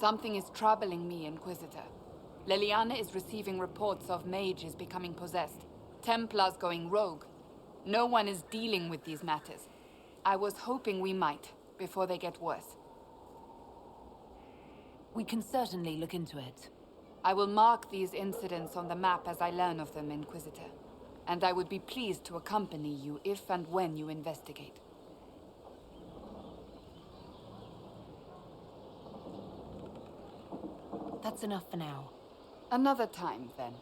Something is troubling me, Inquisitor. Leliana is receiving reports of mages becoming possessed, Templars going rogue. No one is dealing with these matters. I was hoping we might, before they get worse. We can certainly look into it. I will mark these incidents on the map as I learn of them, Inquisitor. And I would be pleased to accompany you if and when you investigate. That's enough for now. Another time, then.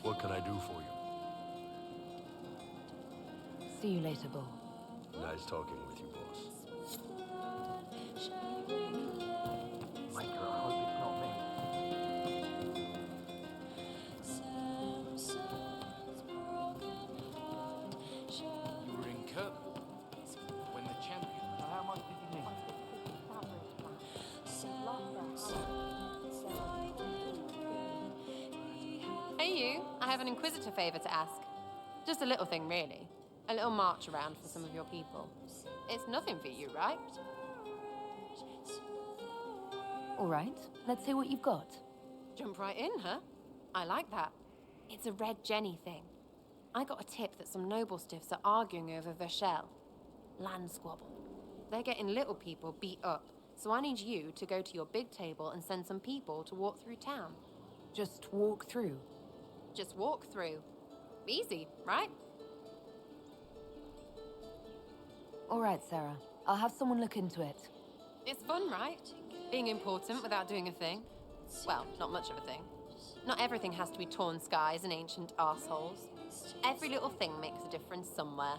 What can I do for you? See you later, Bull. Nice talking with you, boss. Micah, I hope it's not me. You were in Kurt when the champion. How much did you need? Hey you, I have an Inquisitor favor to ask. Just a little thing, really. A little march around for some of your people. It's nothing for you, right? All right, let's hear what you've got. Jump right in, huh? I like that. It's a Red Jenny thing. I got a tip that some noble stiffs are arguing over Vershel. Land squabble. They're getting little people beat up, so I need you to go to your big table and send some people to walk through town. Just walk through. Just walk through. Easy, right? All right, Sarah. I'll have someone look into it. It's fun, right? Being important without doing a thing. Well, not much of a thing. Not everything has to be torn skies and ancient arseholes. Every little thing makes a difference somewhere.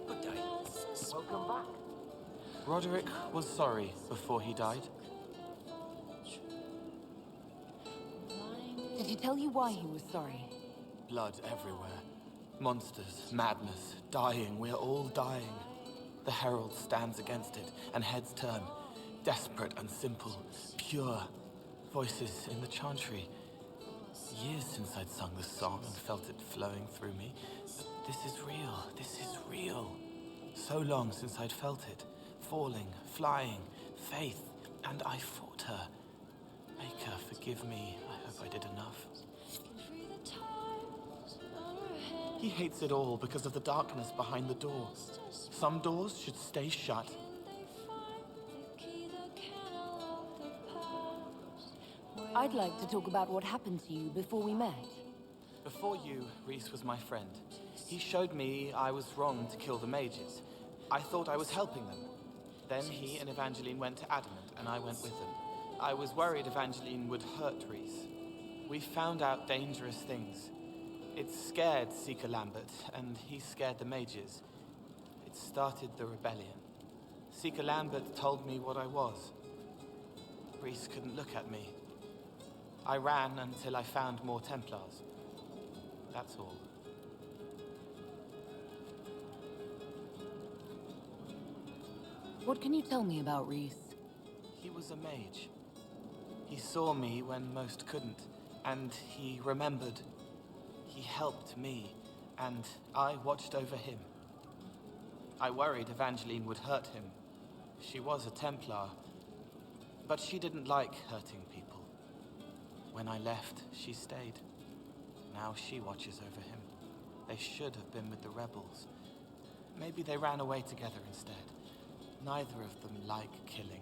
Good day. Welcome back. Roderick was sorry before he died. Did he tell you why he was sorry? Blood everywhere. Monsters, madness, dying. We're all dying. The Herald stands against it, and heads turn. Desperate and simple, pure. Voices in the chantry. Years since I'd sung the song and felt it flowing through me. But this is real. This is real. So long since I'd felt it. Falling, flying, faith, and I fought her. Make her forgive me. I hope I did enough. He hates it all because of the darkness behind the door. Some doors should stay shut. I'd like to talk about what happened to you before we met. Before you, Rhys was my friend. He showed me I was wrong to kill the mages. I thought I was helping them. Then he and Evangeline went to Adamant, and I went with them. I was worried Evangeline would hurt Rhys. We found out dangerous things. It scared Seeker Lambert, and he scared the mages. It started the rebellion. Seeker Lambert told me what I was. Rhys couldn't look at me. I ran until I found more Templars. That's all. What can you tell me about Rhys? He was a mage. He saw me when most couldn't, and he remembered. He helped me, and I watched over him. I worried Evangeline would hurt him. She was a Templar, but she didn't like hurting people. When I left, she stayed. Now she watches over him. They should have been with the rebels. Maybe they ran away together instead. Neither of them like killing.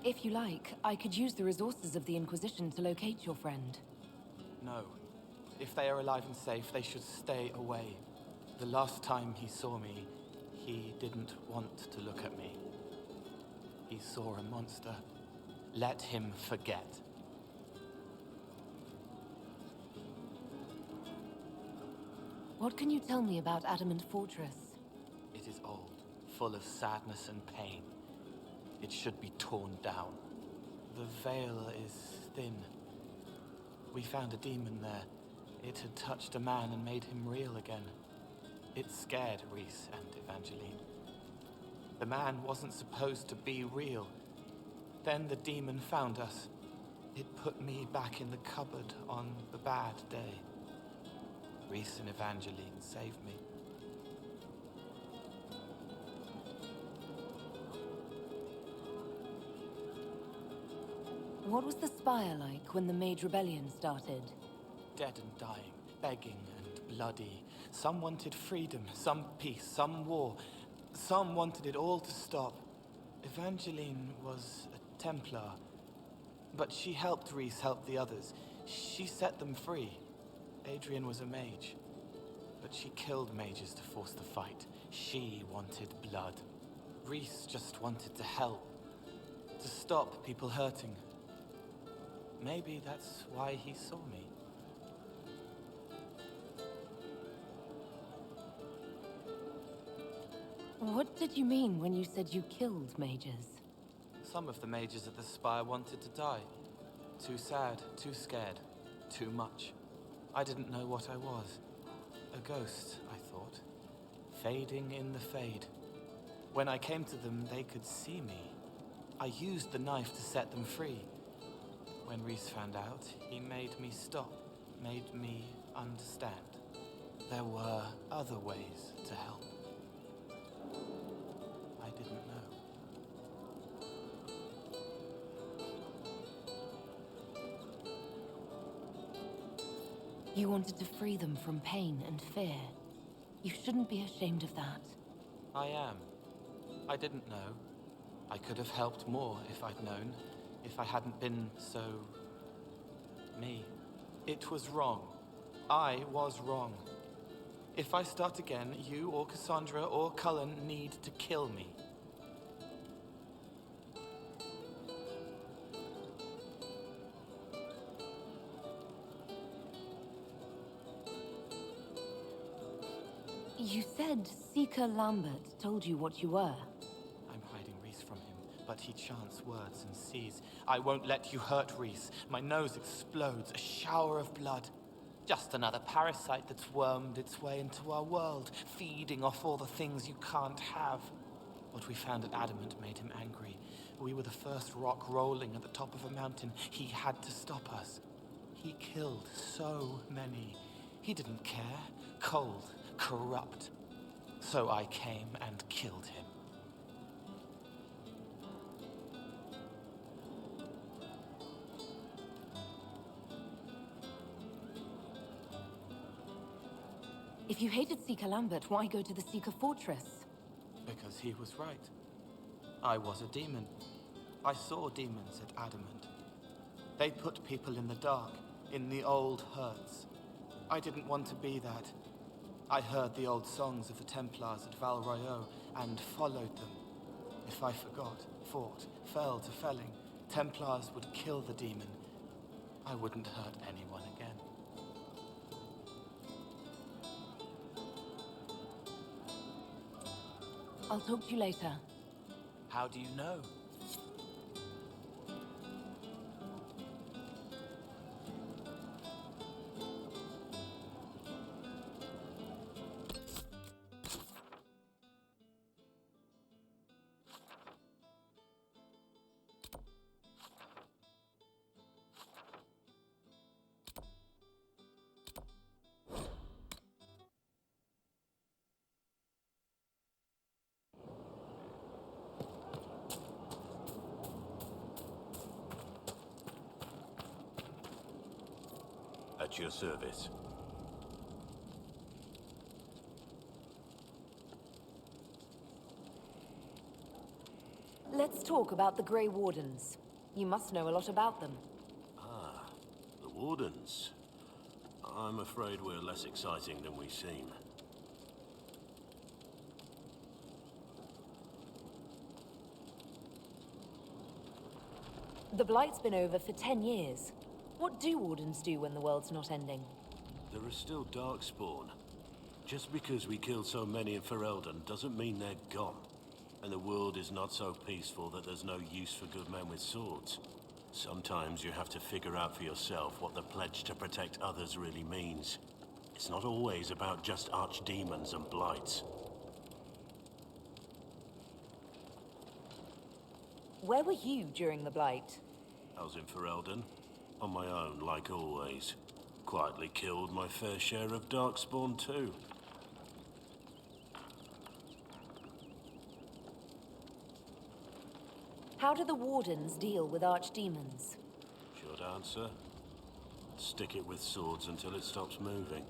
If you like, I could use the resources of the Inquisition to locate your friend. No. If they are alive and safe, they should stay away. The last time he saw me, He didn't want to look at me. He saw a monster. Let him forget. What can you tell me about Adamant Fortress? It is old, full of sadness and pain. It should be torn down. The veil is thin. We found a demon there. It had touched a man and made him real again. It scared Reese and Evangeline. The man wasn't supposed to be real. Then the demon found us. It put me back in the cupboard on the bad day. Reese and Evangeline saved me. What was the Spire like when the Mage Rebellion started? Dead and dying, begging and bloody. Some wanted freedom, some peace, some war. Some wanted it all to stop. Evangeline was a Templar, but she helped Reese help the others. She set them free. Adrian was a mage, but she killed mages to force the fight. She wanted blood. Reese just wanted to help, to stop people hurting. Maybe that's why he saw me. What did you mean when you said you killed mages? Some of the mages at the Spire wanted to die. Too sad, too scared, too much. I didn't know what I was. A ghost, I thought. Fading in the fade. When I came to them, they could see me. I used the knife to set them free. When Reese found out, he made me stop, made me understand. There were other ways to help. I didn't know. You wanted to free them from pain and fear. You shouldn't be ashamed of that. I am. I didn't know. I could have helped more if I'd known. If I hadn't been so... me. It was wrong. I was wrong. If I start again, you or Cassandra or Cullen need to kill me. You said Seeker Lambert told you what you were. I'm hiding Reese from him, but he chants words and sees. I won't let you hurt Reese. My nose explodes, a shower of blood. Just another parasite that's wormed its way into our world, feeding off all the things you can't have. What we found at Adamant made him angry. We were the first rock rolling at the top of a mountain. He had to stop us. He killed so many. He didn't care. Cold, corrupt. So I came and killed him. If you hated Seeker Lambert, why go to the Seeker Fortress? Because he was right. I was a demon. I saw demons at Adamant. They put people in the dark, in the old hurts. I didn't want to be that. I heard the old songs of the Templars at Val Royeaux and followed them. If I forgot, fought, fell to felling, Templars would kill the demon. I wouldn't hurt anyone again. I'll talk to you later. How do you know? At your service. Let's talk about the Grey Wardens. You must know a lot about them. Ah, the Wardens. I'm afraid we're less exciting than we seem. The Blight's been over for 10 years. What do Wardens do when the world's not ending? There is still Darkspawn. Just because we killed so many in Ferelden doesn't mean they're gone. And the world is not so peaceful that there's no use for good men with swords. Sometimes you have to figure out for yourself what the pledge to protect others really means. It's not always about just archdemons and blights. Where were you during the Blight? I was in Ferelden, on my own like always. Quietly killed my fair share of Darkspawn too. How do the Wardens deal with archdemons? Short answer. Stick it with swords until it stops moving.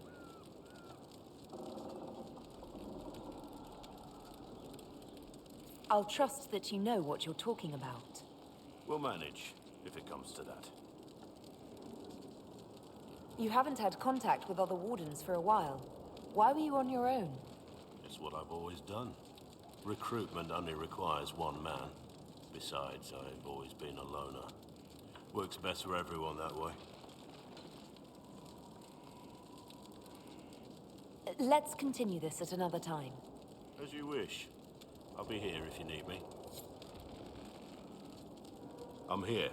I'll trust that you know what you're talking about. We'll manage, if it comes to that. You haven't had contact with other Wardens for a while. Why were you on your own? It's what I've always done. Recruitment only requires one man. Besides, I've always been a loner. Works best for everyone that way. Let's continue this at another time. As you wish. I'll be here if you need me. I'm here.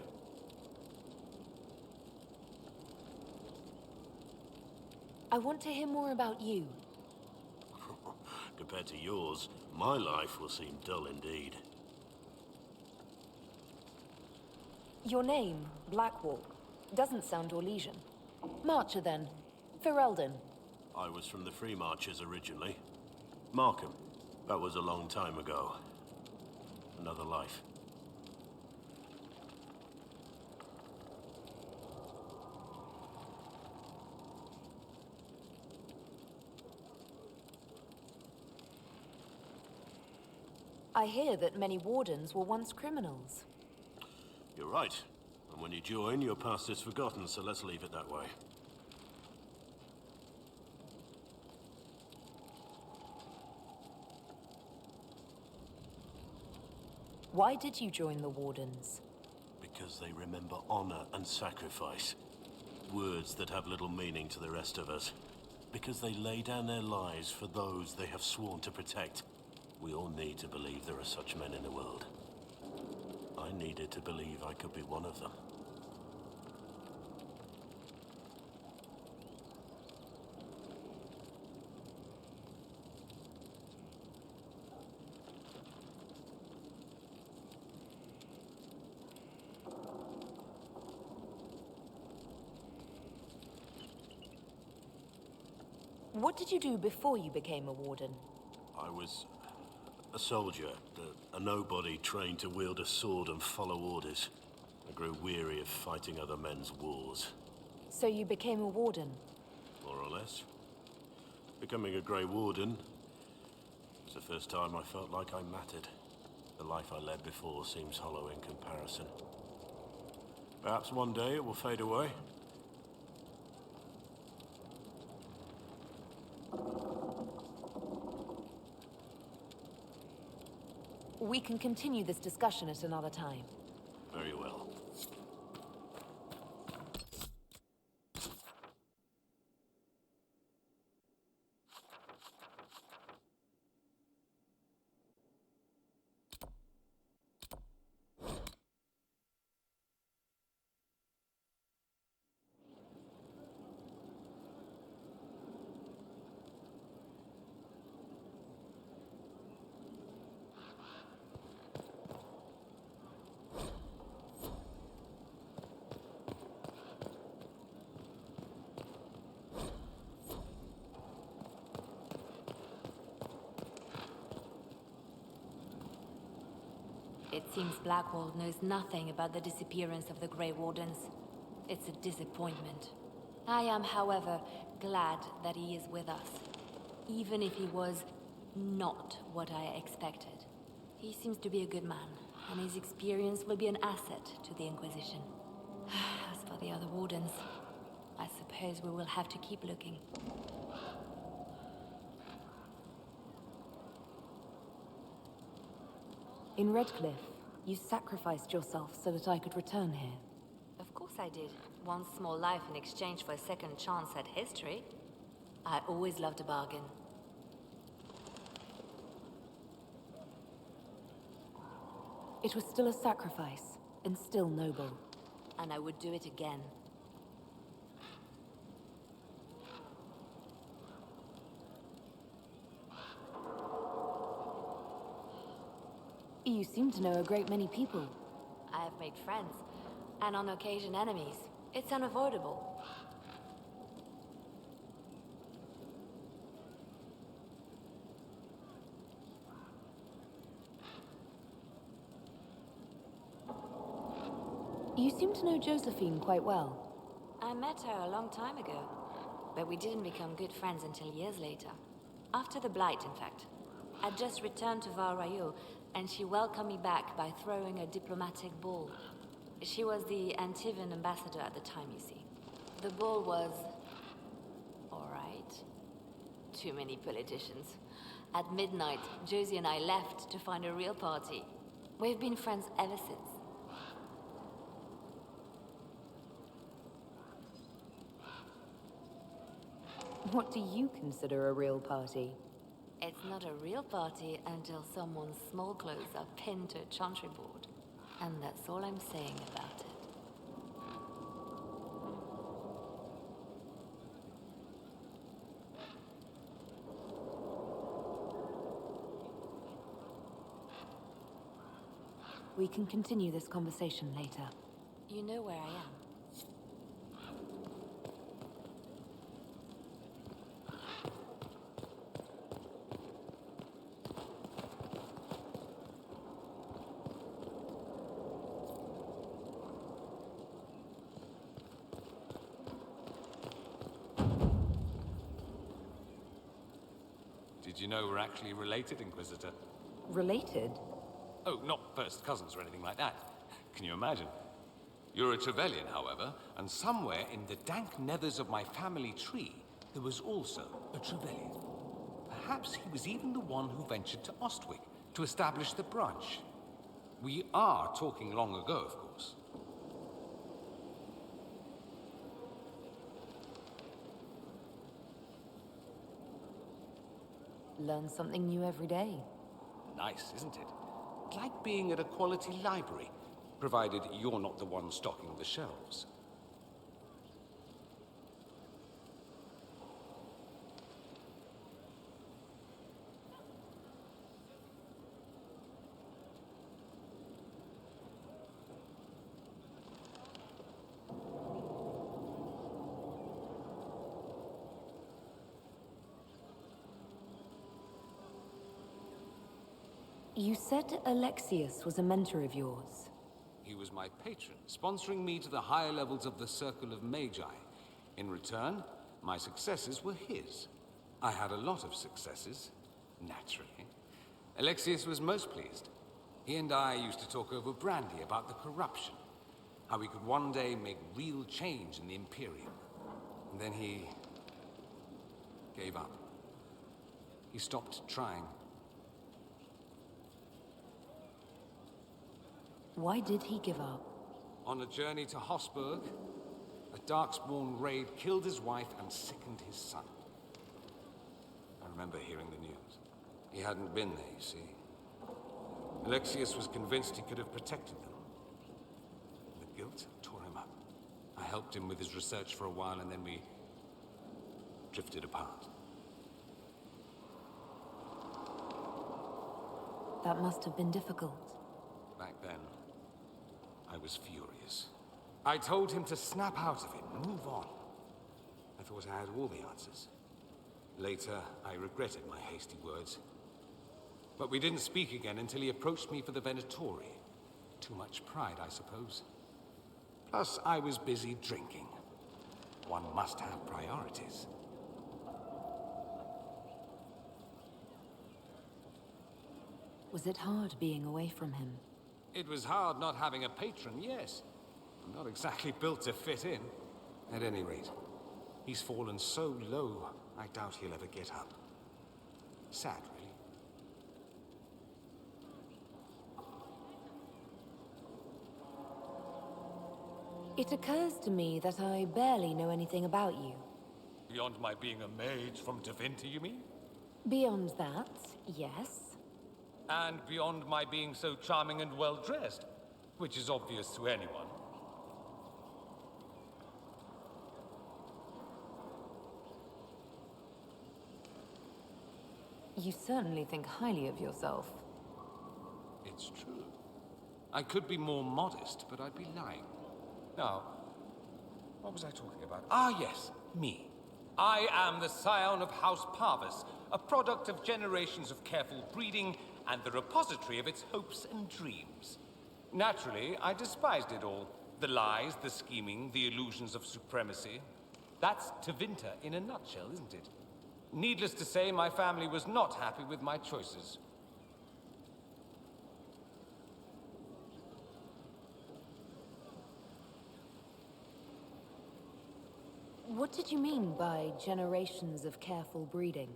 I want to hear more about you. Compared to yours, my life will seem dull indeed. Your name, Blackwall, doesn't sound Orlesian. Marcher, then. Ferelden. I was from the Free Marchers originally. Markham. That was a long time ago. Another life. I hear that many Wardens were once criminals. You're right. And when you join, your past is forgotten, so let's leave it that way. Why did you join the Wardens? Because they remember honor and sacrifice. Words that have little meaning to the rest of us. Because they lay down their lives for those they have sworn to protect. We all need to believe there are such men in the world. I needed to believe I could be one of them. What did you do before you became a Warden? I was a soldier, a nobody trained to wield a sword and follow orders. I grew weary of fighting other men's wars. So you became a Warden? More or less. Becoming a Grey Warden was the first time I felt like I mattered. The life I led before seems hollow in comparison. Perhaps one day it will fade away. We can continue this discussion at another time. Very well. It seems Blackwall knows nothing about the disappearance of the Grey Wardens. It's a disappointment. I am, however, glad that he is with us. Even if he was not what I expected. He seems to be a good man, and his experience will be an asset to the Inquisition. As for the other Wardens, I suppose we will have to keep looking. In Redcliffe, You sacrificed yourself so that I could return here. Of course I did. One small life in exchange for a second chance at history. I always loved a bargain. It was still a sacrifice, and still noble. And I would do it again. You seem to know a great many people. I have made friends, and on occasion enemies. It's unavoidable. You seem to know Josephine quite well. I met her a long time ago, but we didn't become good friends until years later. After the Blight, in fact. I'd just returned to Val Rayo, and she welcomed me back by throwing a diplomatic ball. She was the Antivan ambassador at the time, you see. The ball was... alright. Too many politicians. At midnight, Josie and I left to find a real party. We've been friends ever since. What do you consider a real party? It's not a real party until someone's small clothes are pinned to a chantry board. And that's all I'm saying about it. We can continue this conversation later. You know where I am. Did you know we're actually related, Inquisitor? Related? Oh, not first cousins or anything like that. Can you imagine? You're a Trevelyan, however, and somewhere in the dank nethers of my family tree, there was also a Trevelyan. Perhaps he was even the one who ventured to Ostwick to establish the branch. We are talking long ago, of course. Learn something new every day. Nice, isn't it? Like being at a quality library, provided you're not the one stocking the shelves. You said Alexius was a mentor of yours. He was my patron, sponsoring me to the higher levels of the Circle of Magi. In return, my successes were his. I had a lot of successes, naturally. Alexius was most pleased. He and I used to talk over brandy about the corruption, how we could one day make real change in the Imperium. And then he gave up. He stopped trying. Why did he give up? On a journey to Hosburg, a Darkspawn raid killed his wife and sickened his son. I remember hearing the news. He hadn't been there, you see. Alexius was convinced he could have protected them. The guilt tore him up. I helped him with his research for a while, and then we drifted apart. That must have been difficult. Back then, I was furious. I told him to snap out of it, move on. I thought I had all the answers. Later, I regretted my hasty words. But we didn't speak again until he approached me for the Venatori. Too much pride, I suppose. Plus, I was busy drinking. One must have priorities. Was it hard being away from him? It was hard not having a patron, yes. I'm not exactly built to fit in. At any rate, he's fallen so low, I doubt he'll ever get up. Sad, really. It occurs to me that I barely know anything about you. Beyond my being a mage from Tevinter, you mean? Beyond that, yes. And beyond my being so charming and well-dressed, which is obvious to anyone. You certainly think highly of yourself. It's true. I could be more modest, but I'd be lying. Now, what was I talking about? Ah, yes, me. I am the scion of House Parvis, a product of generations of careful breeding and the repository of its hopes and dreams. Naturally, I despised it all. The lies, the scheming, the illusions of supremacy. That's Tevinter in a nutshell, isn't it? Needless to say, my family was not happy with my choices. What did you mean by generations of careful breeding?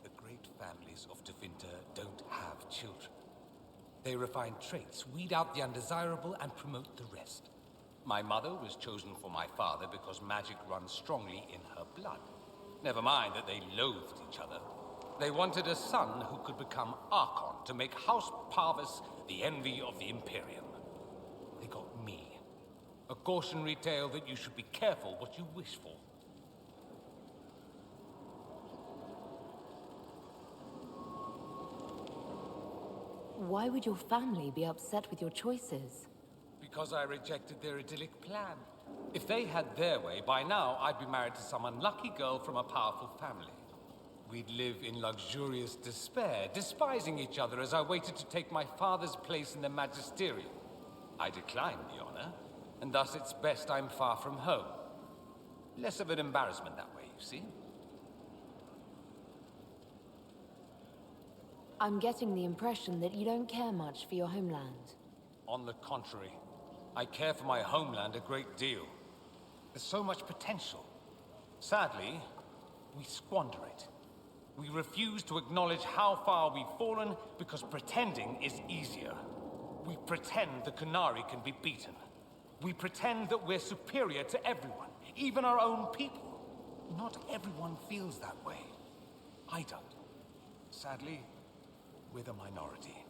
The great families of Tevinter don't have children. They refine traits, weed out the undesirable, and promote the rest. My mother was chosen for my father because magic runs strongly in her blood. Never mind that they loathed each other. They wanted a son who could become Archon to make House Parvis the envy of the Imperium. They got me. A cautionary tale that you should be careful what you wish for. Why would your family be upset with your choices? Because I rejected their idyllic plan. If they had their way, by now I'd be married to some unlucky girl from a powerful family. We'd live in luxurious despair, despising each other as I waited to take my father's place in the magisterium. I declined the honor, and thus it's best I'm far from home. Less of an embarrassment that way, you see? I'm getting the impression that you don't care much for your homeland. On the contrary, I care for my homeland a great deal. There's so much potential. Sadly, we squander it. We refuse to acknowledge how far we've fallen because pretending is easier. We pretend the Qunari can be beaten. We pretend that we're superior to everyone, even our own people. Not everyone feels that way. I don't. Sadly, we're the minority.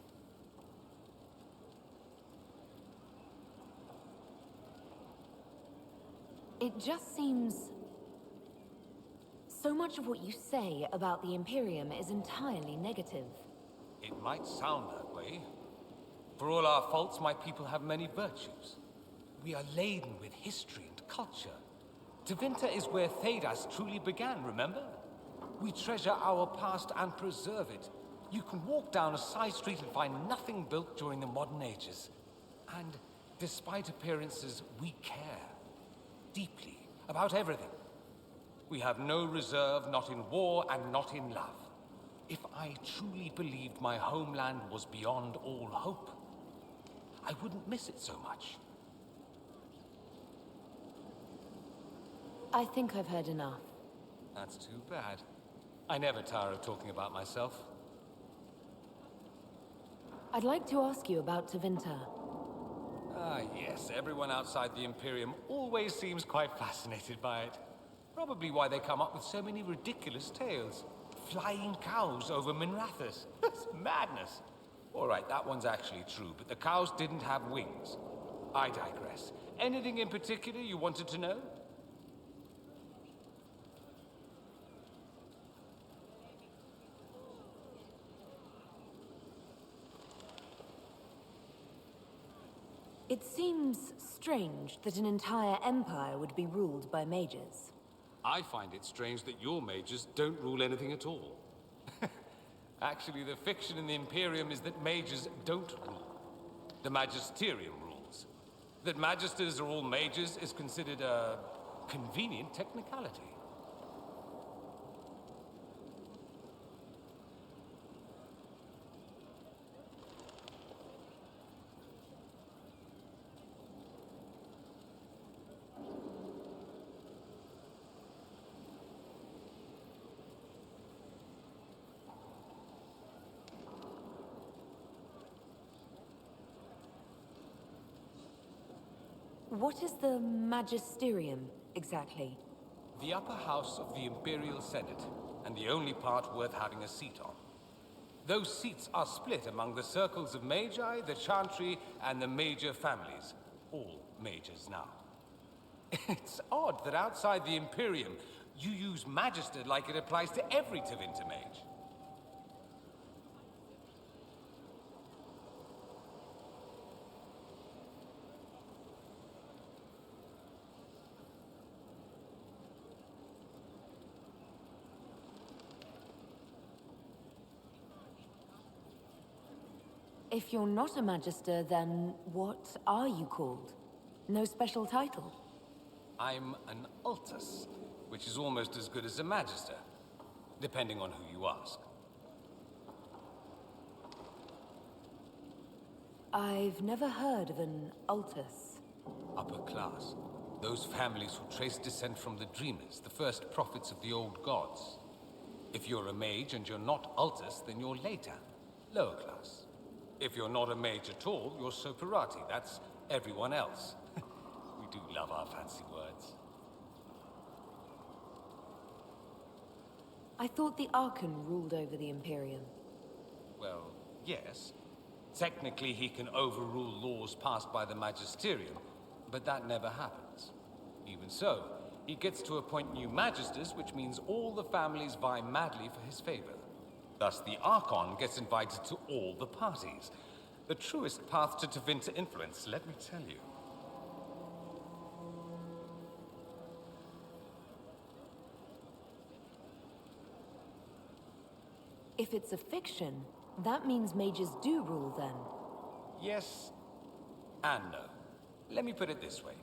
It just seems... So much of what you say about the Imperium is entirely negative. It might sound that way. For all our faults, my people have many virtues. We are laden with history and culture. Tevinter is where Thedas truly began, remember? We treasure our past and preserve it. You can walk down a side street and find nothing built during the modern ages. And despite appearances, we care. Deeply. About everything. We have no reserve, not in war and not in love. If I truly believed my homeland was beyond all hope, I wouldn't miss it so much. I think I've heard enough. That's too bad. I never tire of talking about myself. I'd like to ask you about Tevinter. Ah, yes. Everyone outside the Imperium always seems quite fascinated by it. Probably why they come up with so many ridiculous tales. Flying cows over Minrathous. It's madness. All right, that one's actually true, but the cows didn't have wings. I digress. Anything in particular you wanted to know? It seems strange that an entire empire would be ruled by mages. I find it strange that your mages don't rule anything at all. Actually, the fiction in the Imperium is that mages don't rule. The magisterium rules. That magisters are all mages is considered a convenient technicality. What is the Magisterium, exactly? The upper house of the Imperial Senate, and the only part worth having a seat on. Those seats are split among the circles of Magi, the Chantry, and the major families. All majors now. It's odd that outside the Imperium, you use Magister like it applies to every Tevinter mage. If you're not a Magister, then what are you called? No special title? I'm an Altus, which is almost as good as a Magister, depending on who you ask. I've never heard of an Altus. Upper class. Those families who trace descent from the Dreamers, the first prophets of the old gods. If you're a mage and you're not Altus, then you're later, lower class. If you're not a mage at all, you're Soperati. That's everyone else. We do love our fancy words. I thought the Archon ruled over the Imperium. Well, yes. Technically, he can overrule laws passed by the Magisterium, but that never happens. Even so, he gets to appoint new Magisters, which means all the families vie madly for his favor. Thus, the Archon gets invited to all the parties. The truest path to Tevinter influence, let me tell you. If it's a fiction, that means mages do rule then. Yes and no. Let me put it this way.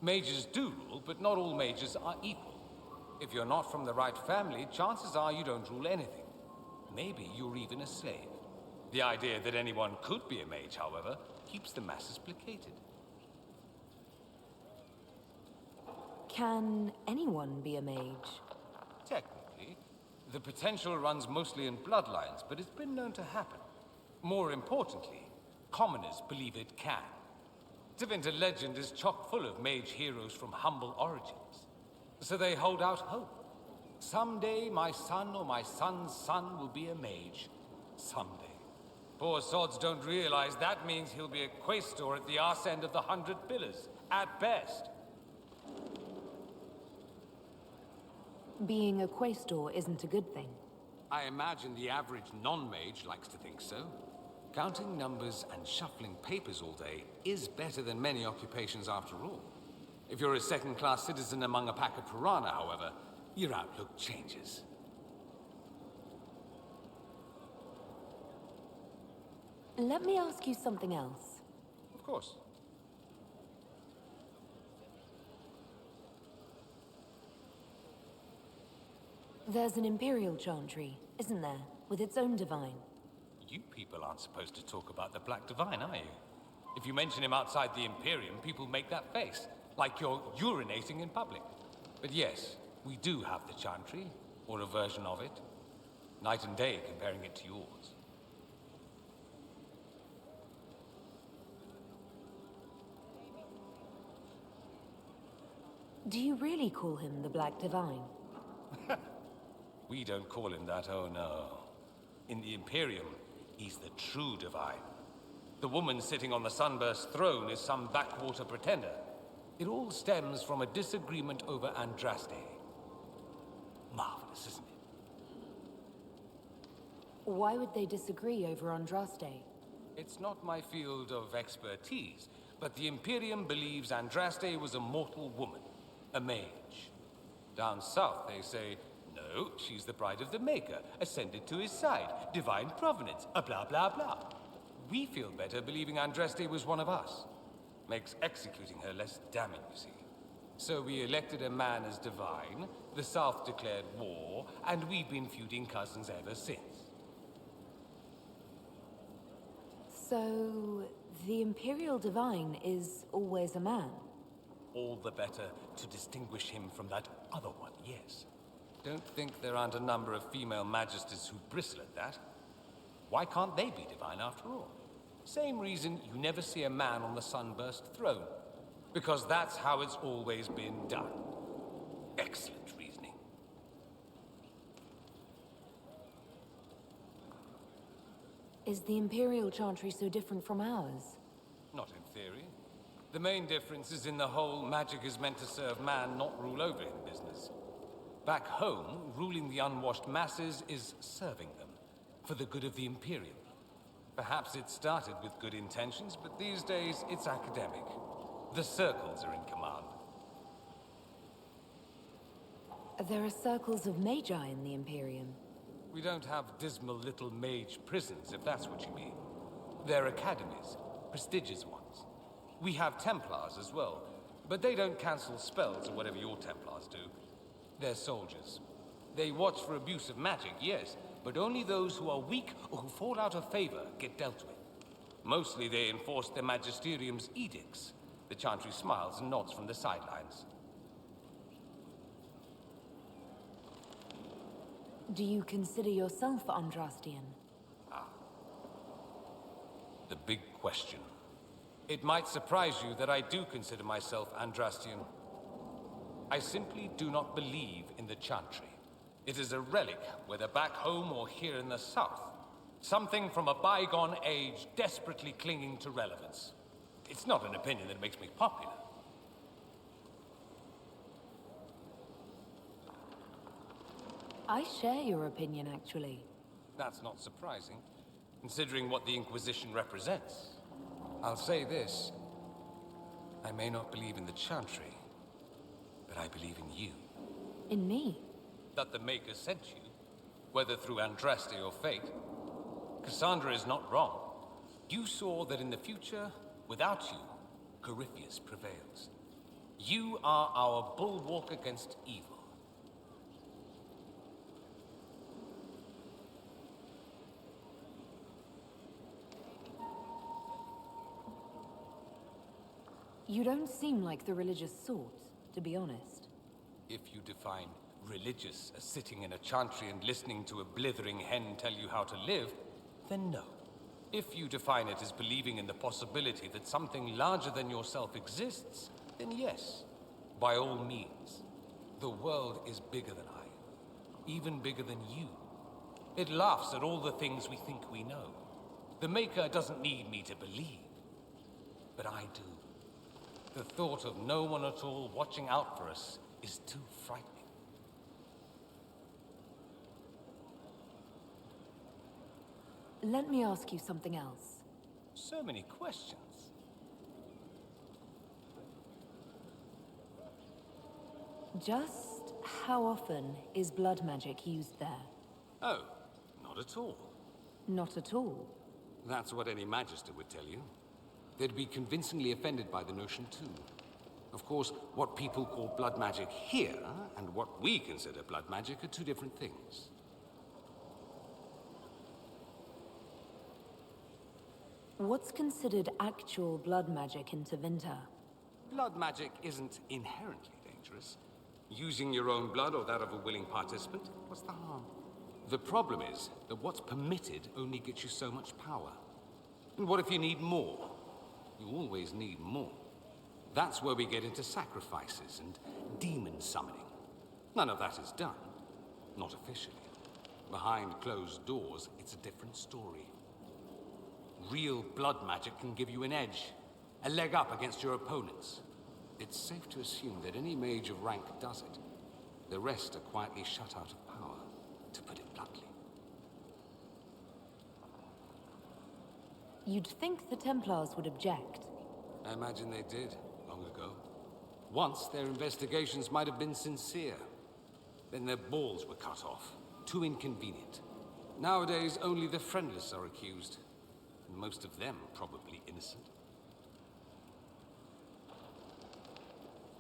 Mages do rule, but not all mages are equal. If you're not from the right family, chances are you don't rule anything. Maybe you're even a slave. The idea that anyone could be a mage, however, keeps the masses placated. Can anyone be a mage? Technically, the potential runs mostly in bloodlines, but it's been known to happen. More importantly, commoners believe it can. Tevinter legend is chock full of mage heroes from humble origins. So they hold out hope. Someday my son or my son's son will be a mage. Someday. Poor sods don't realize that means he'll be a quaestor at the arse end of the 100 Pillars, at best. Being a quaestor isn't a good thing. I imagine the average non-mage likes to think so. Counting numbers and shuffling papers all day is better than many occupations after all. If you're a second-class citizen among a pack of piranha, however, your outlook changes. Let me ask you something else. Of course. There's an Imperial Chantry, isn't there? With its own divine. You people aren't supposed to talk about the Black Divine, are you? If you mention him outside the Imperium, people make that face, like you're urinating in public. But yes, we do have the Chantry, or a version of it. Night and day comparing it to yours. Do you really call him the Black Divine? We don't call him that, oh no. In the Imperium, he's the true divine. The woman sitting on the Sunburst throne is some backwater pretender. It all stems from a disagreement over Andraste. Marvelous, isn't it? Why would they disagree over Andraste? It's not my field of expertise, but the Imperium believes Andraste was a mortal woman, a mage. Down south, they say, no, she's the bride of the Maker, ascended to his side, divine provenance, a blah blah blah. We feel better believing Andraste was one of us. Makes executing her less damning, you see. So we elected a man as divine, the South declared war, and we've been feuding cousins ever since. So, the Imperial Divine is always a man? All the better to distinguish him from that other one, yes. Don't think there aren't a number of female magisters who bristle at that. Why can't they be divine after all? Same reason you never see a man on the Sunburst throne. Because that's how it's always been done. Excellent reasoning. Is the Imperial Chantry so different from ours? Not in theory. The main difference is in the whole magic is meant to serve man, not rule over him business. Back home, ruling the unwashed masses is serving them, for the good of the Imperium. Perhaps it started with good intentions, but these days it's academic. The circles are in command. There are circles of magi in the Imperium. We don't have dismal little mage prisons, if that's what you mean. They're academies, prestigious ones. We have Templars as well, but they don't cancel spells or whatever your Templars do. They're soldiers. They watch for abuse of magic, yes, but only those who are weak or who fall out of favor get dealt with. Mostly they enforce their magisterium's edicts. The Chantry smiles and nods from the sidelines. Do you consider yourself Andrastian? The big question. It might surprise you that I do consider myself Andrastian. I simply do not believe in the Chantry. It is a relic, whether back home or here in the south. Something from a bygone age desperately clinging to relevance. It's not an opinion that makes me popular. I share your opinion, actually. That's not surprising, considering what the Inquisition represents. I'll say this. I may not believe in the Chantry, but I believe in you. In me? That the Maker sent you, whether through Andraste or fate. Cassandra is not wrong. You saw that in the future, without you, Corypheus prevails. You are our bulwark against evil. You don't seem like the religious sort, to be honest. If you define religious as sitting in a chantry and listening to a blithering hen tell you how to live, then no. If you define it as believing in the possibility that something larger than yourself exists, then yes, by all means. The world is bigger than I, even bigger than you. It laughs at all the things we think we know. The Maker doesn't need me to believe, but I do. The thought of no one at all watching out for us is too frightening. Let me ask you something else. So many questions. Just how often is blood magic used there? Oh, not at all. Not at all. That's what any Magister would tell you. They'd be convincingly offended by the notion, too. Of course, what people call blood magic here, and what we consider blood magic, are two different things. What's considered actual blood magic in Tevinter? Blood magic isn't inherently dangerous. Using your own blood or that of a willing participant, what's the harm? The problem is that what's permitted only gets you so much power. And what if you need more? You always need more. That's where we get into sacrifices and demon summoning. None of that is done. Not officially. Behind closed doors, it's a different story. Real blood magic can give you an edge, a leg up against your opponents. It's safe to assume that any mage of rank does it. The rest are quietly shut out of power, to put it bluntly. You'd think the Templars would object. I imagine they did, long ago. Once, their investigations might have been sincere. Then their balls were cut off. Too inconvenient. Nowadays, only the friendless are accused. And most of them probably innocent.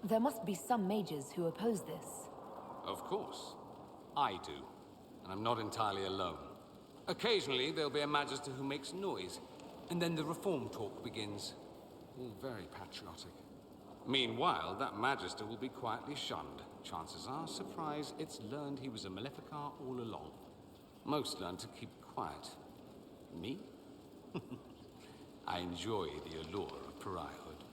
There must be some mages who oppose this. Of course. I do. And I'm not entirely alone. Occasionally, there'll be a Magister who makes noise. And then the reform talk begins. All very patriotic. Meanwhile, that Magister will be quietly shunned. Chances are, surprise, it's learned he was a Maleficar all along. Most learn to keep quiet. Me? I enjoy the allure of pariahhood.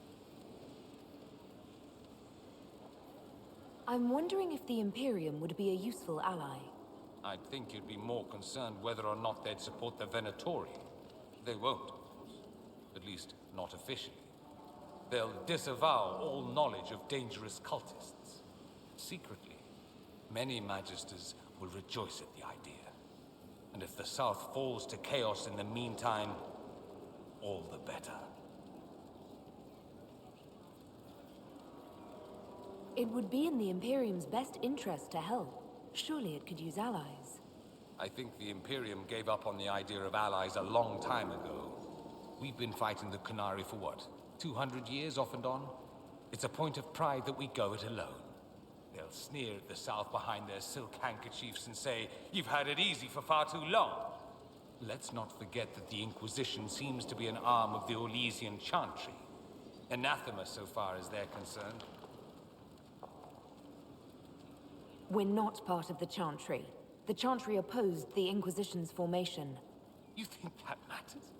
I'm wondering if the Imperium would be a useful ally. I'd think you'd be more concerned whether or not they'd support the Venatori. They won't, of course. At least, not officially. They'll disavow all knowledge of dangerous cultists. Secretly, many Magisters will rejoice at the idea. And if the South falls to chaos in the meantime, all the better. It would be in the Imperium's best interest to help. Surely it could use allies. I think the Imperium gave up on the idea of allies a long time ago. We've been fighting the Qunari for what, 200 years off and on? It's a point of pride that we go it alone. They'll sneer at the South behind their silk handkerchiefs and say, "You've had it easy for far too long." Let's not forget that the Inquisition seems to be an arm of the Orlesian Chantry. Anathema so far as they're concerned. We're not part of the Chantry. The Chantry opposed the Inquisition's formation. You think that matters?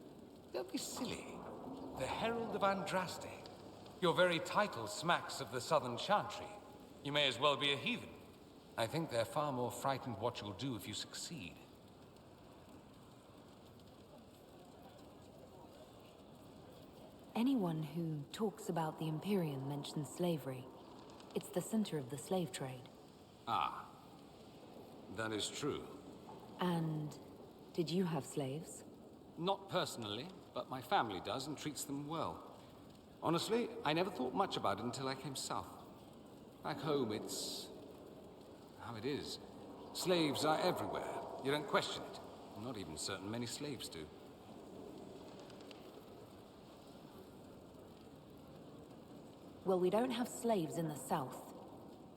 Don't be silly. The Herald of Andraste. Your very title smacks of the Southern Chantry. You may as well be a heathen. I think they're far more frightened what you'll do if you succeed. Anyone who talks about the Imperium mentions slavery. It's the center of the slave trade. Ah. That is true. And did you have slaves? Not personally, but my family does and treats them well. Honestly, I never thought much about it until I came south. Back home, it's how it is. Slaves are everywhere. You don't question it. I'm not even certain many slaves do. Well, we don't have slaves in the South.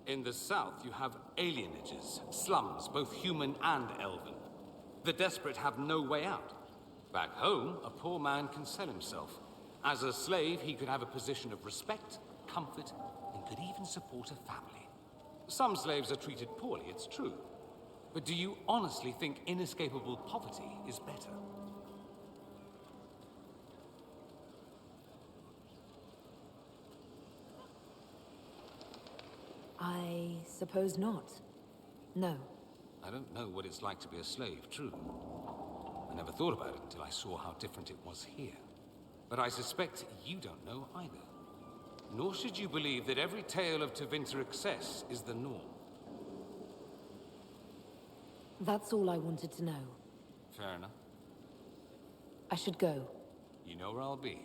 In the south, you have alienages, slums, both human and elven. The desperate have no way out. Back home, a poor man can sell himself. As a slave, he could have a position of respect, comfort, and could even support a family. Some slaves are treated poorly, it's true. But do you honestly think inescapable poverty is better? I suppose not. No. I don't know what it's like to be a slave, true. I never thought about it until I saw how different it was here. But I suspect you don't know either. Nor should you believe that every tale of Tevinter excess is the norm. That's all I wanted to know. Fair enough. I should go. You know where I'll be.